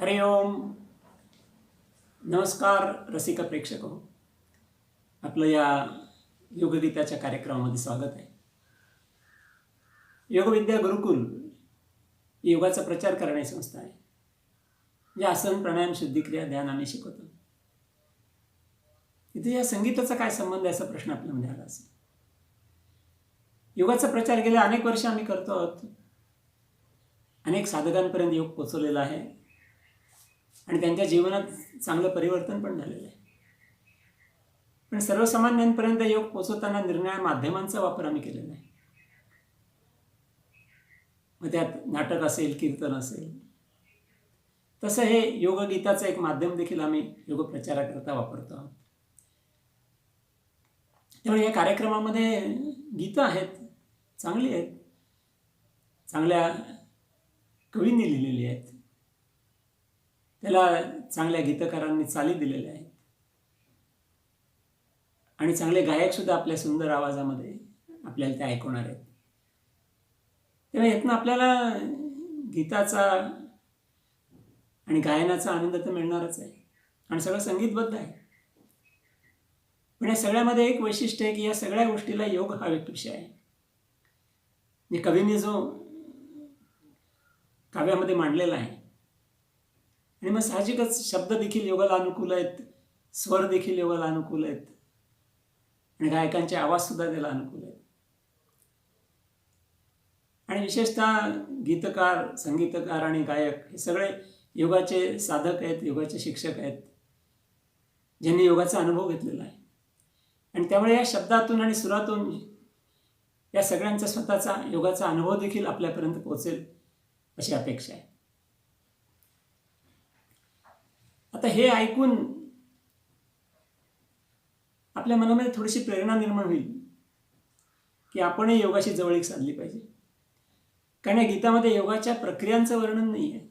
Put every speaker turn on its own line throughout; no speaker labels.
हरि ओम. नमस्कार रसिक प्रेक्षक हो, आपलं या योगगीताच्या कार्यक्रमामध्ये स्वागत आहे. योगविद्या गुरुकुल योगाचा प्रचार करणारी संस्था आहे. जे आसन प्राणायाम शुद्धिक्रिया ध्यान आम्ही शिकवतो. इथे या संगीताचा काय संबंध आहे असा प्रश्न आपल्यामध्ये आला असेल. योगाचा प्रचार गेल्या अनेक वर्ष आम्ही करतो आहोत. अनेक साधकांपर्यंत योग पोचवलेला आहे आणि त्यांच्या जीवनात चांगलं परिवर्तन पण झालेलं आहे. पण सर्वसामान्यांपर्यंत योग पोचवताना निर्णय माध्यमांचा वापर आम्ही केलेला आहे. मग त्यात नाटक असेल, कीर्तन असेल, तसं हे योगगीताचं एक माध्यम देखील आम्ही योग प्रचाराकरता वापरतो आहोत. त्यामुळे या कार्यक्रमामध्ये गीतं आहेत, चांगली आहेत, चांगल्या कवींनी लिहिलेली आहेत, त्याला चांगल्या गीतकारांनी चाली दिलेल्या आहेत आणि चांगले गायकसुद्धा आपल्या सुंदर आवाजामध्ये आपल्याला ते ऐकवणार आहेत. तेव्हा यातनं आपल्याला गीताचा आणि गायनाचा आनंद तर मिळणारच आहे आणि सगळं संगीतबद्ध आहे. पण या सगळ्यामध्ये एक वैशिष्ट्य आहे की या सगळ्या गोष्टीला योग हा एक विषय आहे. म्हणजे कवीने जो काव्यामध्ये मांडलेला आहे आणि मग साहजिकच शब्द देखील योगाला अनुकूल आहेत, स्वर देखील योगाला अनुकूल आहेत आणि गायकांचे आवाजसुद्धा त्याला अनुकूल आहेत. आणि विशेषतः गीतकार, संगीतकार आणि गायक हे सगळे योगाचे साधक आहेत, योगाचे शिक्षक आहेत, ज्यांनी योगाचा अनुभव घेतलेला आहे. आणि त्यामुळे या शब्दातून आणि सुरातून या सगळ्यांचा स्वतःचा योगाचा अनुभव देखील आपल्यापर्यंत पोहोचेल अशी अपेक्षा आहे. आता हे ऐकून आपल्या मनामध्ये थोडीशी प्रेरणा निर्माण होईल की आपणही योगाशी जवळीक साधली पाहिजे. कारण या गीतामध्ये योगाच्या प्रक्रियांचं वर्णन नाही आहे.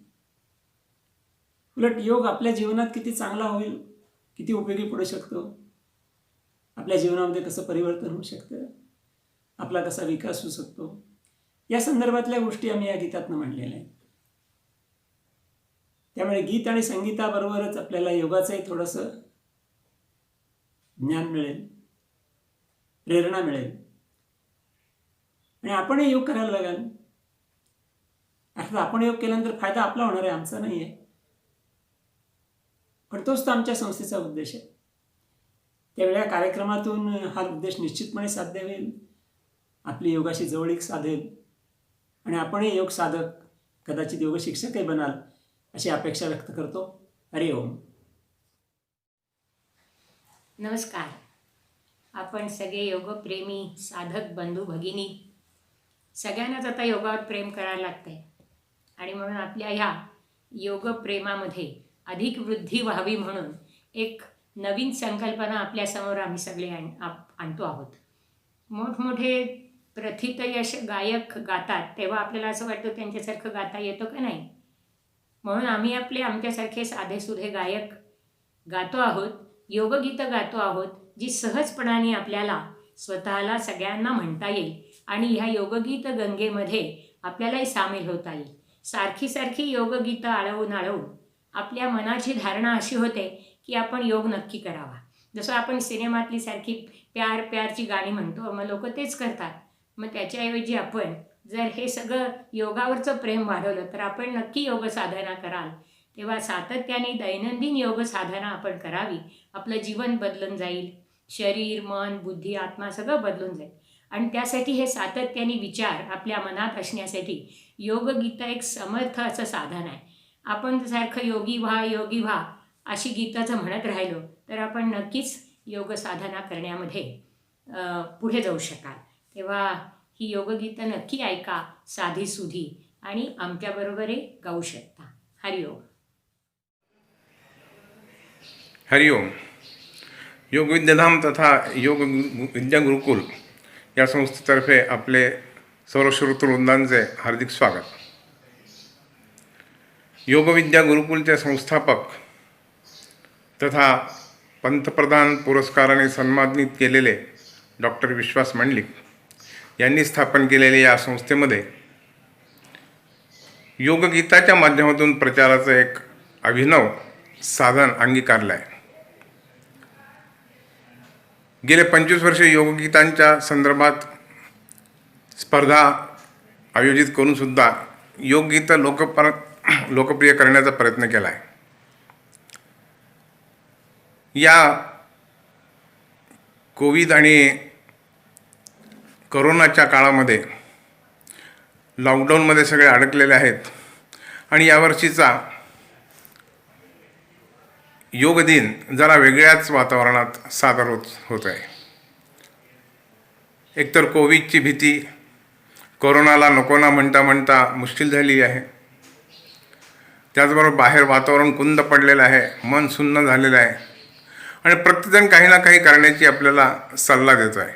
उलट योग आपल्या जीवनात किती चांगला होईल, किती उपयोगी पडू शकतो, आपल्या जीवनामध्ये कसं परिवर्तन होऊ शकतं, आपला कसा विकास होऊ शकतो, या संदर्भातल्या गोष्टी आम्ही या गीतातनं मांडलेल्या आहेत. त्यामुळे गीत आणि संगीताबरोबरच आपल्याला योगाचंही थोडंसं ज्ञान मिळेल, प्रेरणा मिळेल आणि आपणही योग करायला लागाल. अर्थात आपण योग केल्यानंतर फायदा आपला होणार आहे, आमचा नाही आहे, पण तोच तर आमच्या संस्थेचा उद्देश आहे. त्यावेळी या कार्यक्रमातून हा उद्देश निश्चितपणे साध्य होईल, आपली योगाशी जवळीक साधेल आणि आपणही योग साधक, कदाचित योग शिक्षकही बनाल अशी अपेक्षा व्यक्त करतो. हरि ओम.
नमस्कार. आपण सगळे योगप्रेमी साधक बंधू भगिनी सगळ्यांनाच आता योगावर प्रेम करायला लागतंय आणि म्हणून आपल्या ह्या योगप्रेमामध्ये अधिक वृद्धी व्हावी म्हणून एक नवीन संकल्पना आपल्यासमोर आम्ही सगळे आणतो आहोत. मोठमोठे प्रथित यश गायक गातात तेव्हा आपल्याला असं वाटतं त्यांच्यासारखं गाता येतं का नाही, म्हणून आम्ही आमच्यासारखे साधेसुधे गायक गातो आहोत, योगगीतं गातो आहोत, जी सहजपणाने आपल्याला स्वतःला सगळ्यांना म्हणता येईल आणि ह्या योगगीत गंगेमध्ये आपल्यालाही सामील होता येईल. सारखी सारखी योगगीतं आळवून आपल्या मनाची धारणा अशी होते की आपण योग नक्की करावा. जसं आपण सिनेमातली सारखी प्यार प्यारची गाणी म्हणतो, मग लोक तेच करतात. मग त्याच्याऐवजी आपण जर हे सगळं योगावरचं प्रेम वाढवलं तर आपण नक्की योग साधना कराल. तेव्हा सातत्याने दैनंदिन योग साधना आपण करावी. आपलं जीवन बदलून जाईल, शरीर मन बुद्धी आत्मा सगळं बदलून जाईल आणि त्यासाठी हे सातत्याने विचार आपल्या मनात असण्यासाठी योगगीतं एक समर्थ असं साधन आहे. आपण सारखं योगी व्हा अशी गीताचं म्हणत राहिलो तर आपण नक्कीच योग साधना करण्यामध्ये पुढे जाऊ शकाल. तेव्हा ही योगगीतं नक्की ऐका, साधीसुधी आणि आमच्याबरोबरही गाऊ शकता. हरिओम.
हरिओम. योग विद्याधाम तथा योग विद्या गुरुकुल या संस्थेतर्फे आपले सर्व श्रोतृवृंदांचे हार्दिक स्वागत. योगविद्या गुरुकुलचे संस्थापक तथा पंतप्रधान पुरस्काराने सन्मानित केलेले डॉक्टर विश्वास मंडलिक यांनी स्थापन केलेल्या या संस्थेमध्ये योगगीताच्या माध्यमातून प्रचाराचं एक अभिनव साधन अंगीकारलं आहे. गेले 25 वर्षे योगगीतांच्या संदर्भात स्पर्धा आयोजित करूनसुद्धा योगगीतं लोकप्रिय करण्याचा प्रयत्न केला आहे. या कोविड आणि कोरोनाच्या काळामध्ये लॉकडाऊनमध्ये सगळे अडकलेले आहेत आणि यावर्षीचा योग दिन जरा वेगळ्याच वातावरणात सादर होत आहे. एकतर कोविडची भीती, कोरोनाला नको ना म्हणता मुश्किल झाली आहे. त्याचबरोबर बाहेर वातावरण कुंद पडलेलं आहे, मन सुन्न झालेलं आहे आणि प्रत्येकजण काही ना काही करण्याची आपल्याला सल्ला देतो आहे.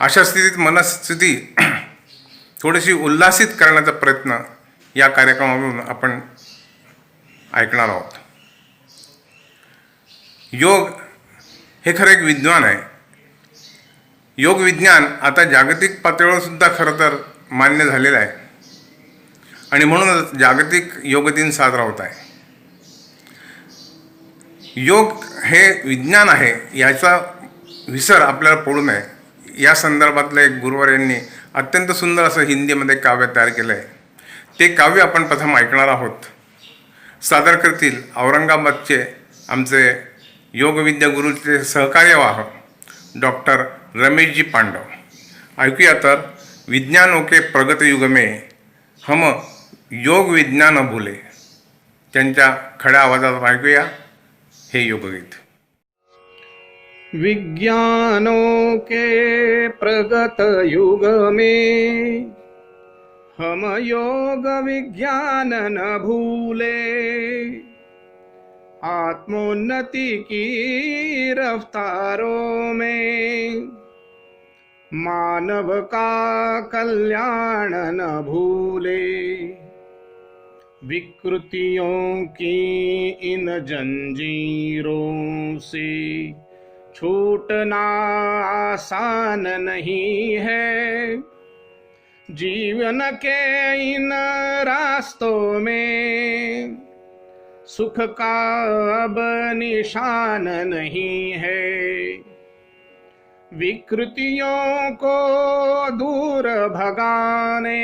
अशा स्थितीत मनस्थिती थोडीशी उल्हासित करण्याचा प्रयत्न या कार्यक्रमामधून आपण ऐकणार आहोत. योग हे खरं एक विज्ञान आहे. योग विज्ञान आता जागतिक पातळीवर सुद्धा खरं तर मान्य झालेलं आहे आणि म्हणूनच जागतिक योग दिन साजरा होत आहे. योग हे विज्ञान आहे याचा विसर आपल्याला पडू नये या संदर्भातलं एक गुरुवर यांनी अत्यंत सुंदर असं हिंदीमध्ये काव्य तयार केलं आहे. ते काव्य आपण प्रथम ऐकणार आहोत. सादर करतील औरंगाबादचे आमचे योगविद्या गुरुचे सहकार्यवाह डॉक्टर रमेशजी पांडव. ऐकूया तर, विज्ञानों के प्रगत युग में हम योग विज्ञान भूले. त्यांच्या खड्या आवाजात ऐकूया हे योगगीत.
विज्ञानों के प्रगत युग में हम योग विज्ञान न भूले, आत्मोन्नति की रफ्तारों में मानव का कल्याण न भूले. विकृतियों की इन जंजीरों से छूटना आसान नहीं है. जीवन के इन रास्तों में सुख का अब निशान नहीं है. विकृतियों को दूर भगाने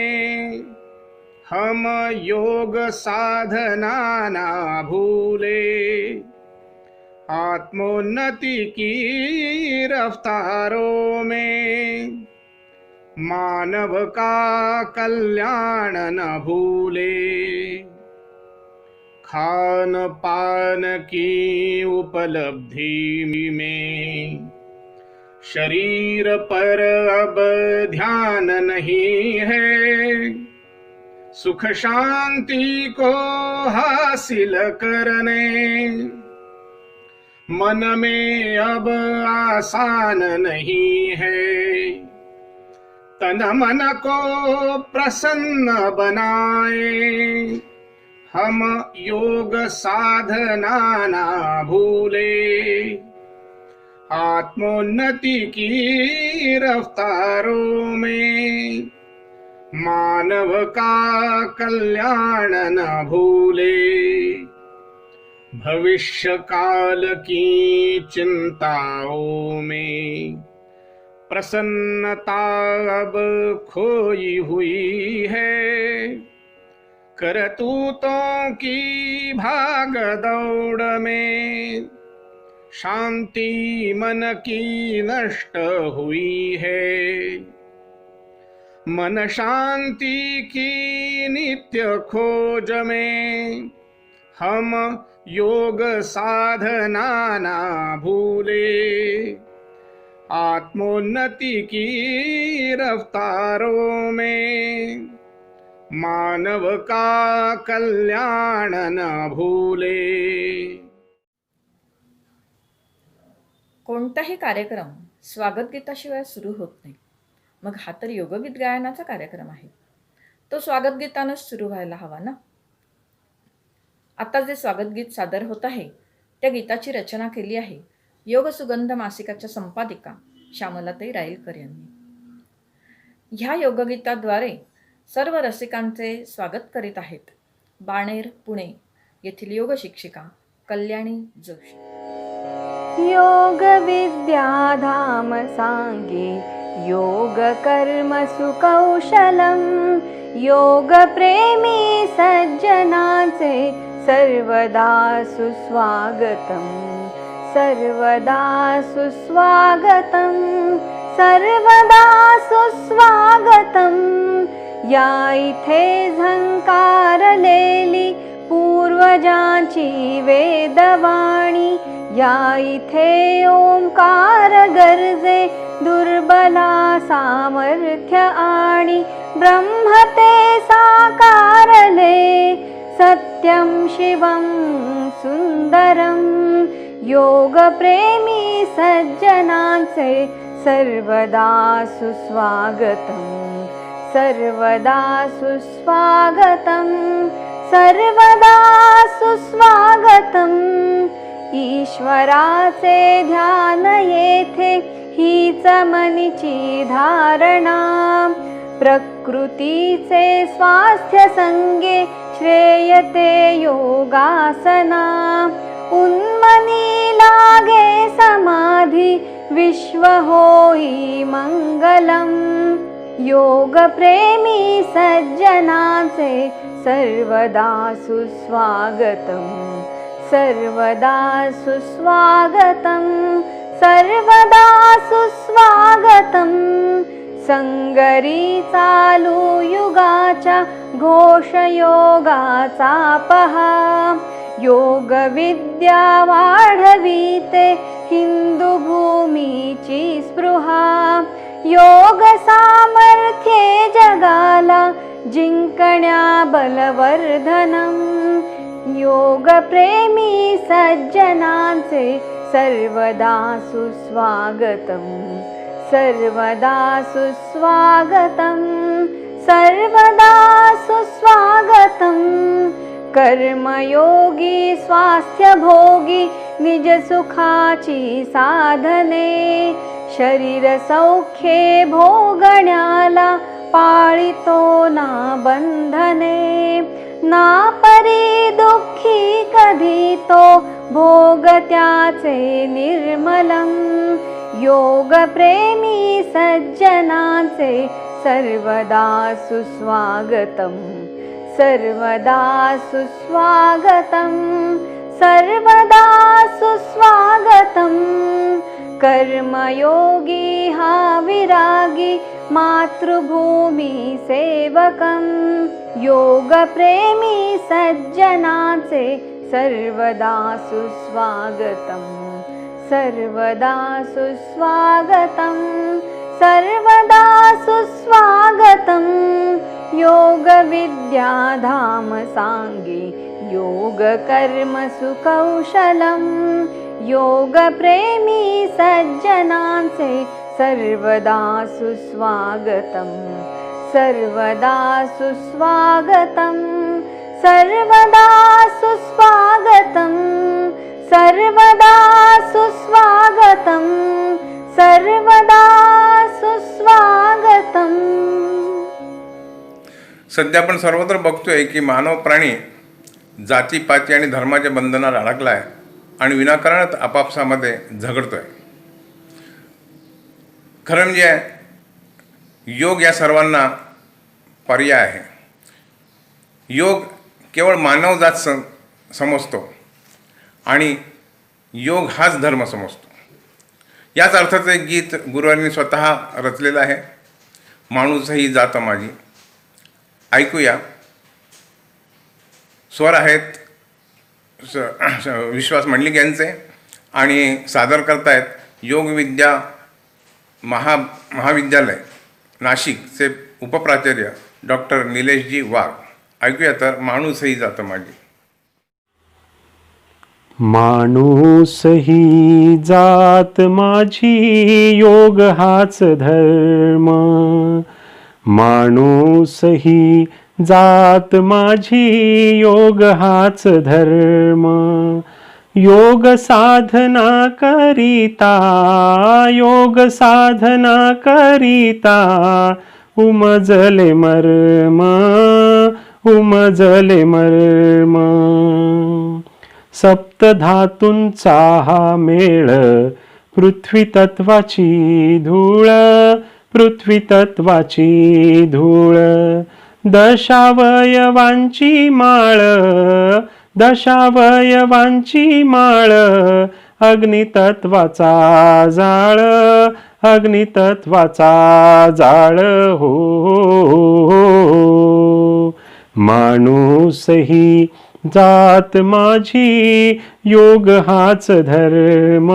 हम योग साधना ना भूले. आत्मोन्नति की रफ्तारों में मानव का कल्याण न भूले. खान पान की उपलब्धि में शरीर पर अब ध्यान नहीं है. सुख शांति को हासिल करने मन में अब आसान नहीं है. तन मन को प्रसन्न बनाए हम योग साधना ना भूले. आत्मोन्नति की रफ्तारों में मानव का कल्याण न भूले. भविष्य काल की चिंताओं में प्रसन्नता अब खोई हुई है. करतूतों की भाग दौड़ में शांति मन की नष्ट हुई है. मन शांति की नित्य खोज में हम योग साधना ना भूले. आत्मोन्नति की रफ्तारों में मानव का कल्याण न भूले.
कोणताही कार्यक्रम स्वागत गीताशिवाय सुरू होत नाही. मग हा तर योगगीत गायनाचा कार्यक्रम आहे, तो स्वागत गीतानंच सुरू व्हायला हवा ना. आता जे स्वागत गीत सादर होत आहे त्या गीताची रचना केली आहे योग सुगंध मासिकाच्या संपादिका श्यामलाताई राईलकर यांनी. ह्या योगगीताद्वारे सर्व रसिकांचे स्वागत करीत आहेत बाणेर, पुणे येथील योग शिक्षिका कल्याणी जोशी.
योग विद्याधाम सांगे योग कर्म सुकौशलम योग प्रेमी सज्जनाचे सर्वदा सुस्वागतम सर्वदा सुस्वागतम सर्वदा सुस्वागतम. या इथे झंकारलेली पूर्वजांची वेदवाणी या इथे ओंकार गरजे दुर्बला सामर्थ्य आणि ब्रह्म ते साकारले सत्यं शिवं सुंदरं. योग प्रेमी सज्जनांचे सर्वदा सुस्वागतम सर्वदा सुस्वागतम सर्वदा सुस्वागतम. ईश्वराचे ध्यान येथे हीच मनीची धारणा प्रकृतीचे स्वास्थ्य संगे श्रेयते योगासना. उन्मनी लागे समाधी विश्व होई मंगलम. योग प्रेमी सज्जनाचे सर्वदा सुस्वागतम सर्वदा सुस्वागतम सर्वदा सुस्वागतम. संगरी चालू युगाच्या घोष योगाचा पहा योग विद्या वाढविते हिंदू भूमीची स्पृहा. योग सामर्थ्ये जगाला जिंकण्या बलवर्धनम. योग प्रेमी सज्जनांचे सर्वदा सुस्वागतम सर्वदा सुस्वागतम सर्वदा सुस्वागतम. कर्मयोगी स्वास्थ्य भोगी निज सुखाची साधने शरीर सौख्ये भोगण्याला पाळितो ना बंधने. ना परी दुःखी कधी तो भोग त्याचे निर्मलम. योग प्रेमी सज्जनांचे सर्वदा सुस्वागतम सर्वदा सुस्वागतम सर्वदा सुस्वागतम. कर्मयोगी हा विरागी मातृभूमी सेवकम. योग प्रेमी सज्जनाचे सर्वदा सुस्वागतम सर्वदा सुस्वागतम सर्वदा सुस्वागतम. योग विद्या धाम सांगे योग कर्म सुकौशलम योग प्रेमी सज्जनांचे सर्वदा सुस्वागतम सर्वदा सुस्वागतम सर्वदा सुस्वागतम सर्वदा सुस्वागतम सर्वदा सुस्वागतम.
सध्या आपण सर्वत्र बघतोय की मानव प्राणी जातीपाती आणि धर्माच्या बंधनात अडकला आहे आणि विनाकारणच आपापसामध्ये झगडतोय. खरं म्हणजे योग या सर्वांना पर्याय आहे. योग केवळ मानवजात समजतो आणि योग हाच धर्म समजतो. याच अर्थाचं एक गीत गुरुवारींनी स्वतः रचलेलं आहे, माणूस ही जात माझी. ऐकूया. स्वर आहेत विश्वास मंडलिक यांचे आणि सादर करतायत योग विद्या महाविद्यालय नाशिकचे उपप्राचार्य डॉक्टर निलेशजी वाघ. ऐकूया तर माणूस ही जात माझी.
माणूस ही जात माझी योग हाच धर्म. माणूस ही जात माझी योग हाच धर्म. योग साधना करिता योग साधना करिता उमजले मर्म उमजले मर्म. सप्तधातूंचा हा मेळ, पृथ्वी तत्वाची धूळ, पृथ्वी तत्वाची धूळ. दशावयवांची माळ, दशावयवांची माळ, अग्नितत्वाचा जाळ, अग्नितत्वाचा जाळ हो. माणूस ही जात माझी, योग हाच धर्म,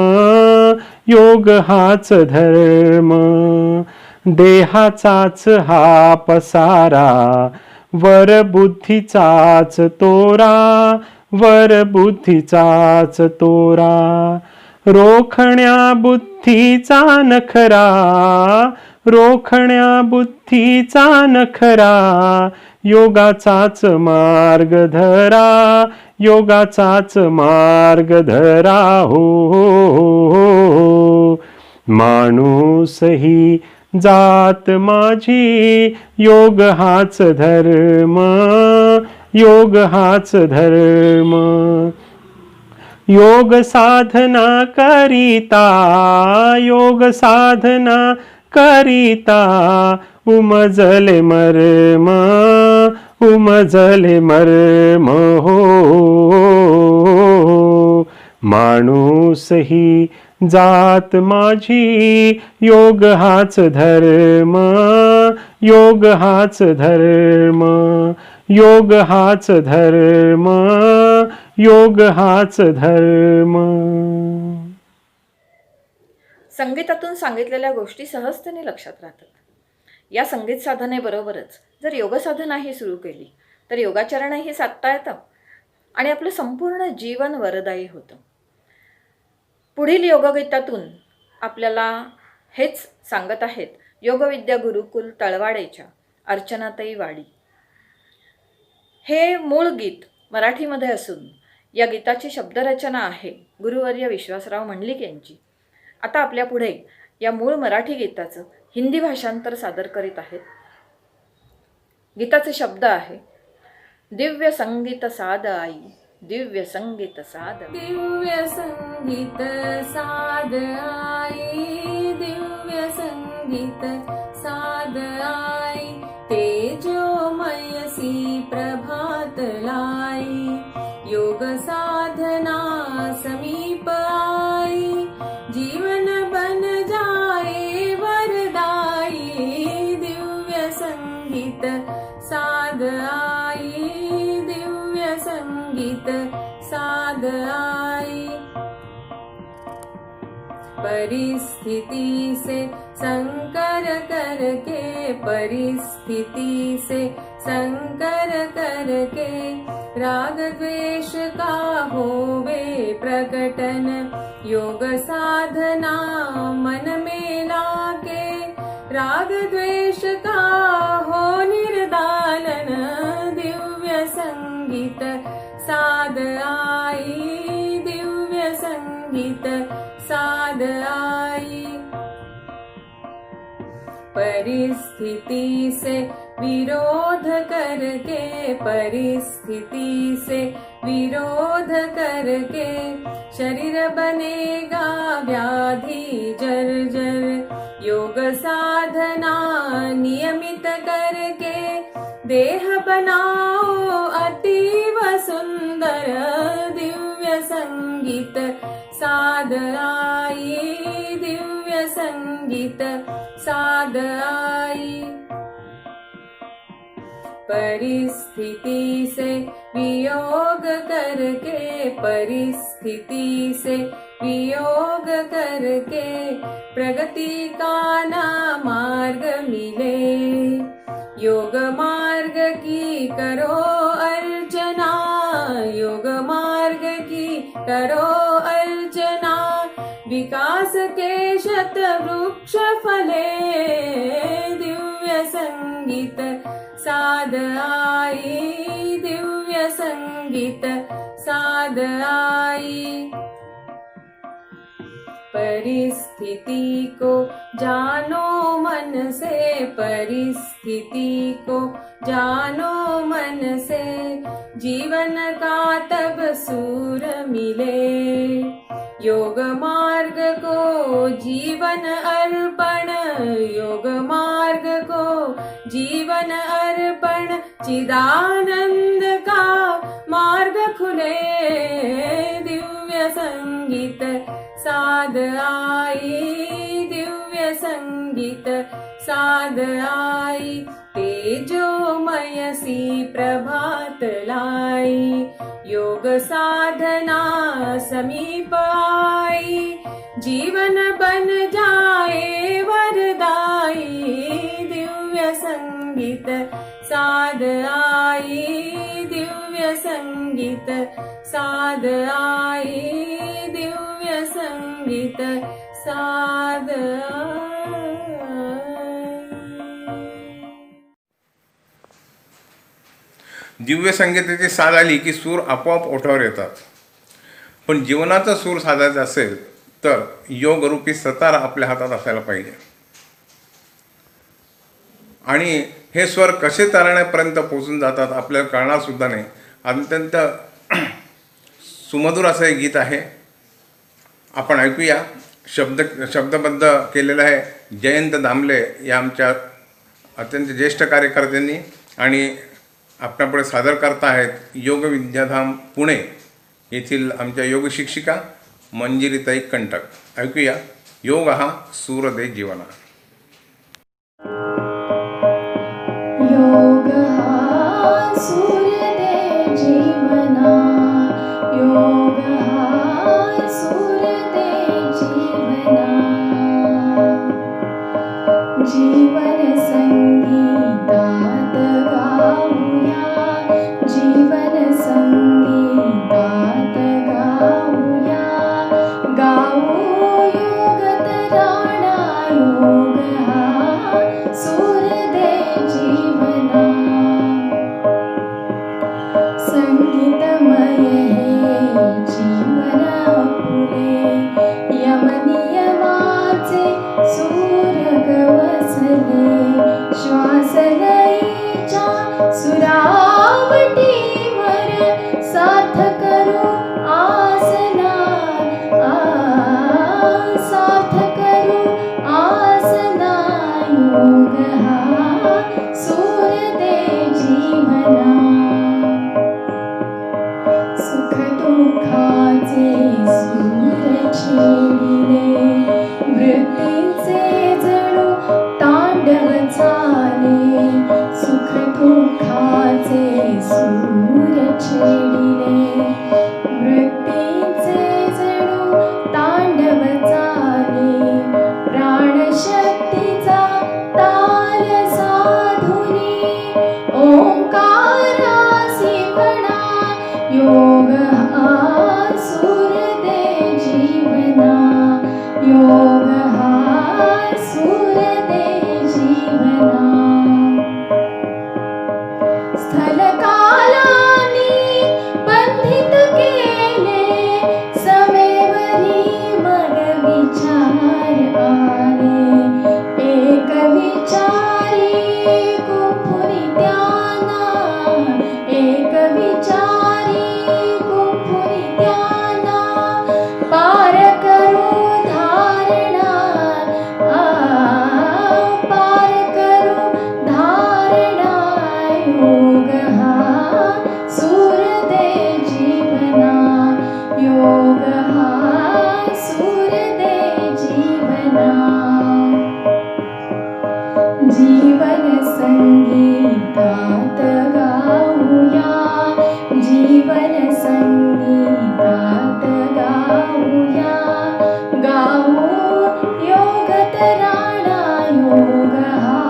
योग हाच धर्म. देहाचाच हा पसारा, वर बुद्धीचाच तोरा, वर बुद्धीचाच तोरा. रोखण्या बुद्धीचा नखरा, रोखण्या बुद्धीचा नखरा, योगाचाच मार्ग धरा, योगाचाच मार्ग धरा हो. माणूस ही जात माझी, योग हाच धर्म, योग हाच धर्म. योग साधना करिता, योग साधना करिता, उमजले मर्म, उमजले मर्म हो. माणूस ही जात माझी, योग हाच धर्म, योग हाच धर्म, योग हाच धर्म, योग हाच धर्म.
संगीतातून सांगितलेल्या गोष्टी सहजतेने लक्षात राहतात. या संगीत साधनेबरोबरच जर योगसाधनाही सुरू केली तर योगाचरणही साधता येतं आणि आपलं संपूर्ण जीवन वरदायी होतं. पुढील योगगीतातून आपल्याला हेच सांगत आहेत योगविद्या गुरुकुल तळवाडेच्या अर्चनाताई वाडी. हे मूळ गीत मराठीमध्ये असून या गीताची शब्दरचना आहे गुरुवर्य विश्वासराव मंडलिक यांची. आता आपल्या पुढे या मूळ मराठी गीताचं हिंदी भाषांतर सादर करीत आहेत. गीताचे शब्द आहे, दिव्य संगीत साध आई, दिव्य संगीत साध,
दिव्य संगीत साध आई, दिव्य संगीत साध आई, तेजोमयसी प्रभात लाई, योग साधना समीप आई, जीवन बन जाए वरदाई, दिव्य संगीत साध आई, दिव्य संगीत साध आई. परिस्थिति से संकर करके, परिस्थिति से संकर करके, राग द्वेष का होवे प्रकटन, योग साधना मन में लाके, राग द्वेष का हो निर्दालन, दिव्य संगीत साध आई, दिव्य संगीत साध आई. परिस्थिति से विरोध करके, परिस्थिति से विरोध करके, शरीर बनेगा व्याधि जर्जर, योग साधना नियमित करके, देह बनाओ अतीव सुंदर, दिव्य संगीत साध आई, दिव्य संगीत साध आई. परिस्थिति से वियोग करके, परिस्थिति से वियोग करके, प्रगति का ना मार्ग मिले, योग मार्ग की करो अर्चना, योग मार्ग की करो अर्चना, विकास के शत वृक्ष फले, दिव्य संगीत साध आई, दिव्य संगीत साध आई. परिस्थिति को जानो मन से, परिस्थिति को जानो मन से, जीवन का तब सूर मिले। योग मार्ग को जीवन अर्पण, योग मार्ग को जीवन अर्पण, चिदानंद का मार्ग खुले। दिव्य संगीत साध आई, दिव्य संगीत साध आई, तेजोमय सी प्रभात लाई। योग साधना समीप आई, जीवन बन जाए वरदाई। दिव्य संगीत साध आई, दिव्य संगीत साध आई, दिव्य संगीत साध आई।
दिव्य संगीताची साथ आली की सूर आपोआप ओठावर येतात. पण जीवनाचा सूर साधायचा असेल तर योगरूपी सतार आपल्या हातात असायला पाहिजे. आणि हे स्वर कसे तारण्यापर्यंत पोचून जातात आपल्याला कळणार सुद्धा नाही. अत्यंत सुमधुर असं हे गीत आहे. आपण ऐकूया. शब्दबद्ध केलेलं आहे जयंत दामले या आमच्या अत्यंत ज्येष्ठ कार्यकर्त्यांनी. आणि आपल्यापुढे सादर करता आहेत योग विद्याधाम पुणे येथील आमच्या योग शिक्षिका मंजिरीताई कंटक. ऐकूया. योग हा सूर दे जीवना.
योग हा सूर दे जीवना, योग हा सूर दे जीवना, जीवन संगीतात गाऊया, जीवन संगीतात गाऊया, गाऊ योग तराणा, योग हा सूर दे जीवना. संगीतमय हे जीवन फुले, यमनियमाचे सूर गवसले, श्वास लयीच्या सुरावटीवर साथ करू आसना, साथ करू आसना. योग हा सूर दे जीवना. सुख दुःखाचे सूर छेडिले, वृत्तीचे जणू तांडव चाले. सुख दुःखाचे सूर छेडिले, वृत्तीचे जणू तांडव चाले. प्राणशक्तीचा ताल साधुनी ओंकारासी म्हणा, योग हा सूर दे जीवना, योग हा सूर दे जीवना. स्थलकालानी बंधित केले, समेवरी मग विचार आले. एक विचारी कुंपुनी त्याना, एक विचारी कुंपुनी त्याना. पार करू धारणा, पार करू धारणा. योग हा सूर दे जीवना, योग हा सूर दे जीवना. जीवन संगीतात गाऊया, जीवन संगीतात गाऊया, गाऊ योग तराणा. योग हा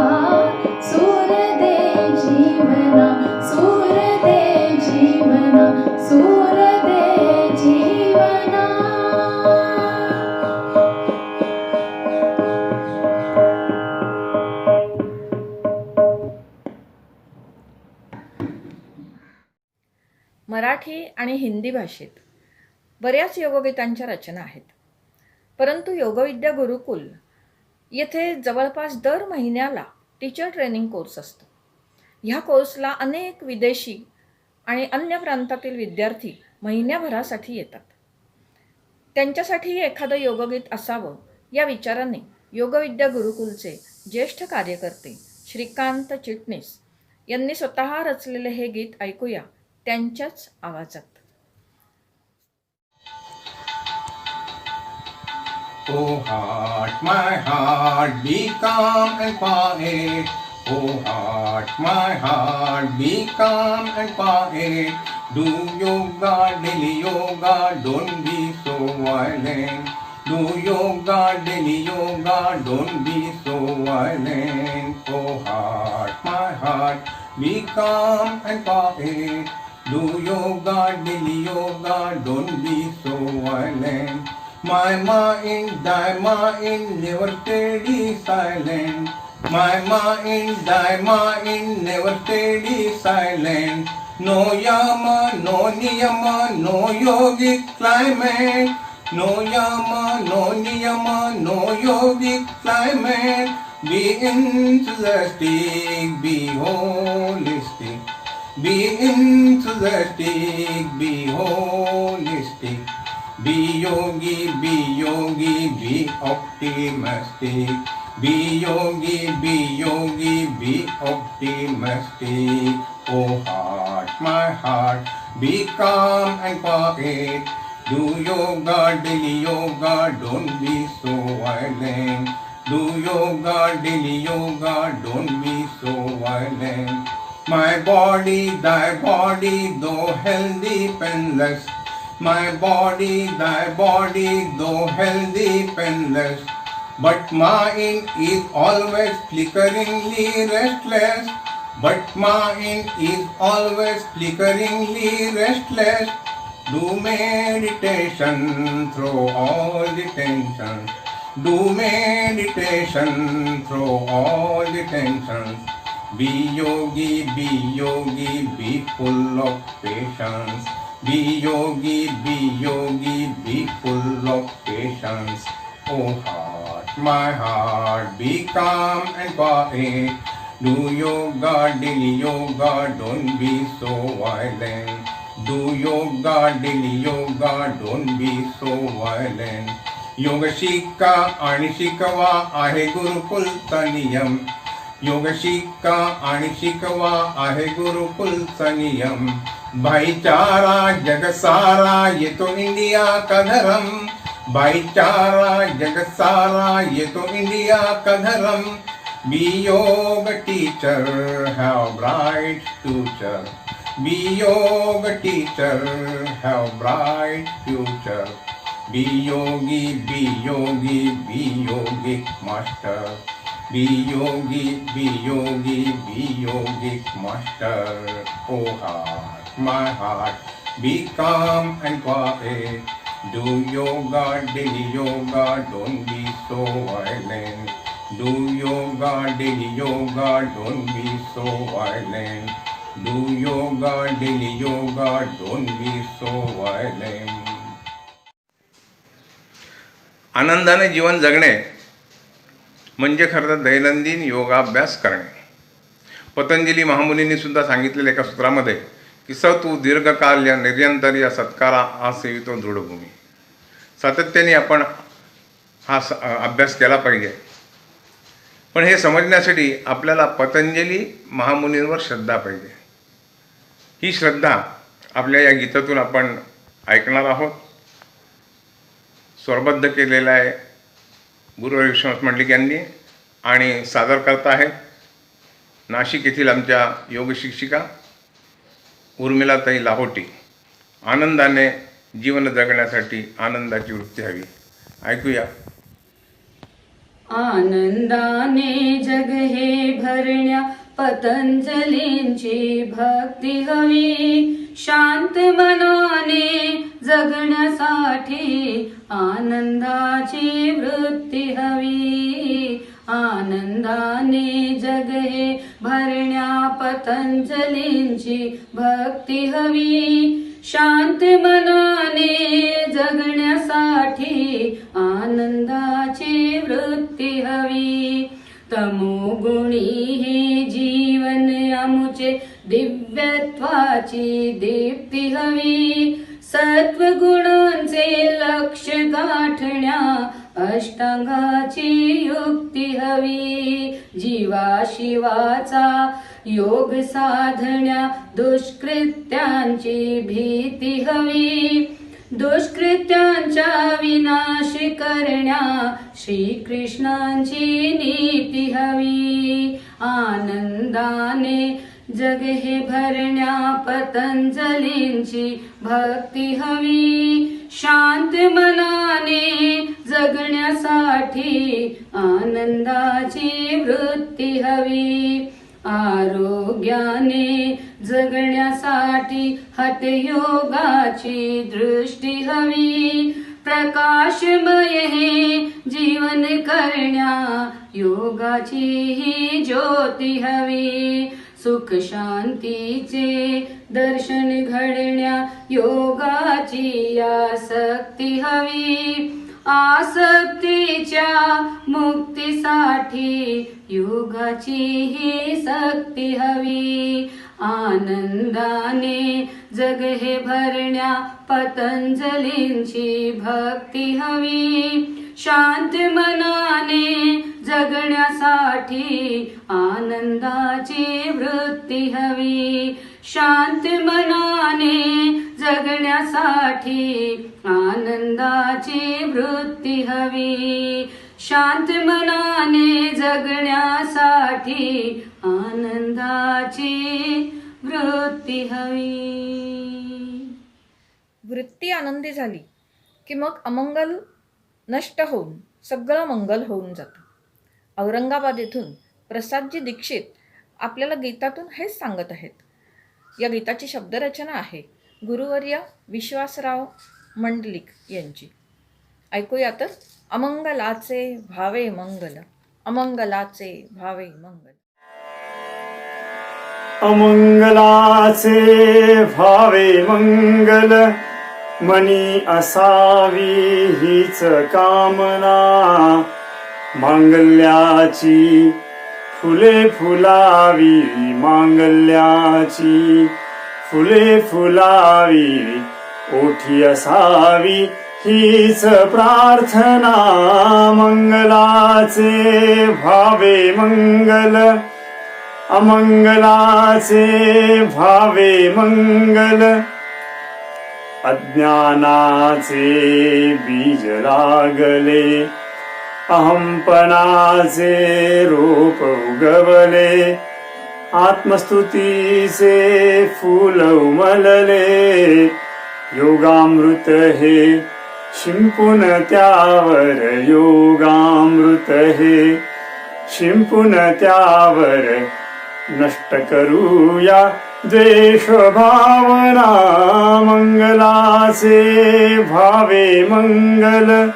सूर दे जीवना, सूर दे जीवना, सूर दे जीवना.
मराठी आणि हिंदी भाषेत बऱ्याच योगगीतांच्या रचना आहेत. परंतु योगविद्या गुरुकुल येथे जवळपास दर महिन्याला टीचर ट्रेनिंग कोर्स असतो. ह्या कोर्सला अनेक विदेशी आणि अन्य प्रांतातील विद्यार्थी महिन्याभरासाठी येतात. त्यांच्यासाठी एखादं योगगीत असावं या विचाराने योगविद्या गुरुकुलचे ज्येष्ठ कार्यकर्ते श्रीकांत चिटणीस यांनी स्वतः रचलेले हे गीत ऐकूया त्यांच्याच आवाजात.
Oh heart, my heart, be calm and quiet. Oh heart, my heart, be calm and quiet. Do yoga, daily yoga, don't be so violent. Do yoga, daily yoga, don't be so violent. Oh heart, my heart, be calm and quiet. Do yoga, daily yoga, don't be so violent. My mind, thy mind, never steady silent. My mind, thy mind, never steady silent. No yama, no niyama, no yogic climate. No yama, no niyama, no yogic climate. Be enthusiastic, be holistic. Be enthusiastic, be holistic. Be yogi, be optimistic. Be yogi, be optimistic. Oh heart, my heart, be calm and quiet. Do yoga, daily yoga, don't be so violent. Do yoga, daily yoga, don't be so violent. My body, thy body, though healthy, painless. My body, thy body, though healthy, painless. But mind is always flickeringly restless. But mind is always flickeringly restless. Do meditation, throw all the tension. Do meditation, throw all the tension. Be yogi, be full of patience. Be yogi, be full of patience. Oh heart, my heart, be calm and quiet. Do yoga, daily yoga, don't be so violent. Do yoga, daily yoga, don't be so violent. योग शिका आणि शिकवा आहे गुरुकुलचा नियम. योग शिका आणि शिकवा आहे गुरुकुलचा नियम. भाईचारा जग सारा ये तो इंडिया का धर्म. भाईचारा जग सारा ये तो इंडिया का धर्म. Be yoga teacher have bright future. Be yoga teacher have bright future. Be yogi, be yogic master. Be yogi, be yogic master. Oh heart, my heart, be calm and quiet. Do yoga, daily yoga, don't be so violent. Do yoga, daily yoga, don't be so violent. Do yoga, daily yoga, don't be so violent. आनंदाने जीवन जगणे म्हणजे खरं तर दैनंदिन योगाभ्यास करणे. पतंजली महामुनींनी सुद्धा सांगितलेल्या एका सूत्रामध्ये की स तू दीर्घकाल या निरंतर या सत्कारा आसेवितो दृढभूमी. सातत्याने आपण हा अभ्यास केला पाहिजे. पण हे समजण्यासाठी आपल्याला पतंजली महामुनींवर श्रद्धा पाहिजे. ही श्रद्धा आपल्या या गीतातून आपण ऐकणार आहोत. स्वरबद्ध केलेला आहे गुरुवार विश्वनाथ मंडलिक यांनी आणि सादर करता आहेत नाशिक येथील आमच्या योग शिक्षिका उर्मिलाताई लाहोटी. आनंदाने जीवन जगण्यासाठी आनंदाची वृत्ती हवी. ऐकूया.
आनंदाने जग हे भरण्या पतंजलींची भक्ती हवी. शांत मनाने जगण्यासाठी आनंदाची वृत्ती हवी. आनंदाने जग हे भरण्या पतंजलींची भक्ती हवी. शांत मनाने जगण्यासाठी आनंदाची वृत्ती हवी. तमोगुणी हे जीवन अमुचे दिव्यत्वाची दीप्ती हवी. सत्वगुणांचे लक्ष गाठण्या अष्टांगाची युक्ती हवी. जीवाशिवाचा योग साधण्या दुष्कृत्यांची भीती हवी. दुष्कृत्यांचा विनाश करण्या श्रीकृष्णांची नीती हवी. आनंदाने जग हे भरण्या पतंजलींची भक्ती हवी. शांत मनाने जगण्यासाठी आनंदाची वृत्ती हवी. आरोग्याने जगण्यासाठी हठयोगाची दृष्टी हवी. प्रकाशमय हे जीवन करण्या योगाची ही ज्योती हवी. सुख शांतीचे दर्शन घडण्या योगाची आसक्ती हवी. आसक्तीच्या मुक्तीसाठी योगाची ही सक्ती हवी. आनंदाने जग हे भरण्या पतंजलींची भक्ती हवी. शांत मनाने जगण्यासाठी आनंदाची वृत्ती हवी. शांत मनाने जगण्यासाठी आनंदाची वृत्ती हवी. शांत मनाने जगण्यासाठी आनंदाची वृत्ती हवी.
वृत्ती आनंदी झाली की मग अमंगल नष्ट होऊन सगळं मंगल होऊन जातं. औरंगाबाद येथून प्रसादजी दीक्षित आपल्याला गीतातून हेच सांगत आहेत. या गीताची शब्दरचना आहे गुरुवर्य विश्वासराव मंडलिक यांची. ऐकूया तर. अमंगलाचे भावे मंगल, अमंगलाचे भावे मंगल.
अमंगलाचे भावे मंगल, मनी असावी हीच कामना. मांगल्याची फुले फुलावी, मांगल्याची फुले फुलावी. ओठी असावी हीच प्रार्थना. मंगलाचे भावे मंगल, अमंगलाचे भावे मंगल. अज्ञानाचे बीज लागले, अहंपणाचे रोप उगवले. आत्मस्तुतीचे फूल उमलले. योगामृत हे शिंपून त्यावर, योगामृत हे शिंपून त्यावर. नष्ट करूया द्वेष भावना. मंगलाचे भावे मंगल,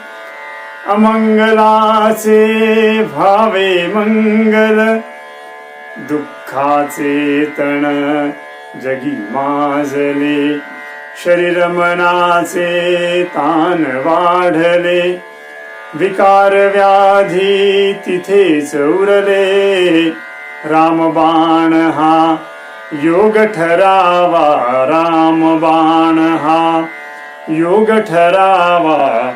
अमंगलाचे भावे मंगल. दुःखाचे तण जगी माजले, शरीर मनाचे ताण वाढले. विकार व्याधी तिथेच उरले. रामबाण हा योग ठरावा, रामबाण हा योग ठरावा.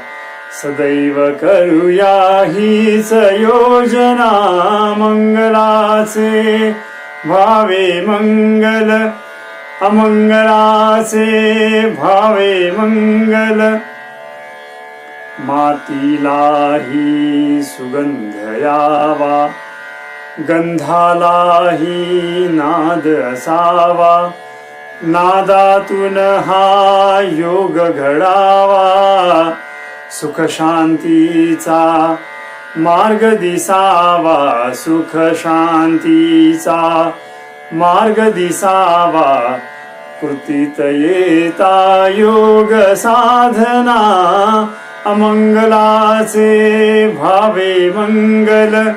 सदैव करूया हीच योजना. मंगलाचे भावे मंगल, अमंगलाचे भावे मंगल. मातीलाही सुगंध यावा, गंधालाही नाद असावा. नादातून हा योग घडावा. सुख शांतीचा मार्ग दिसावा, सुख शांतीचा मार्ग दिसावा. कृतीत येता योग साधना. अमंगलाचे भावे मंगल,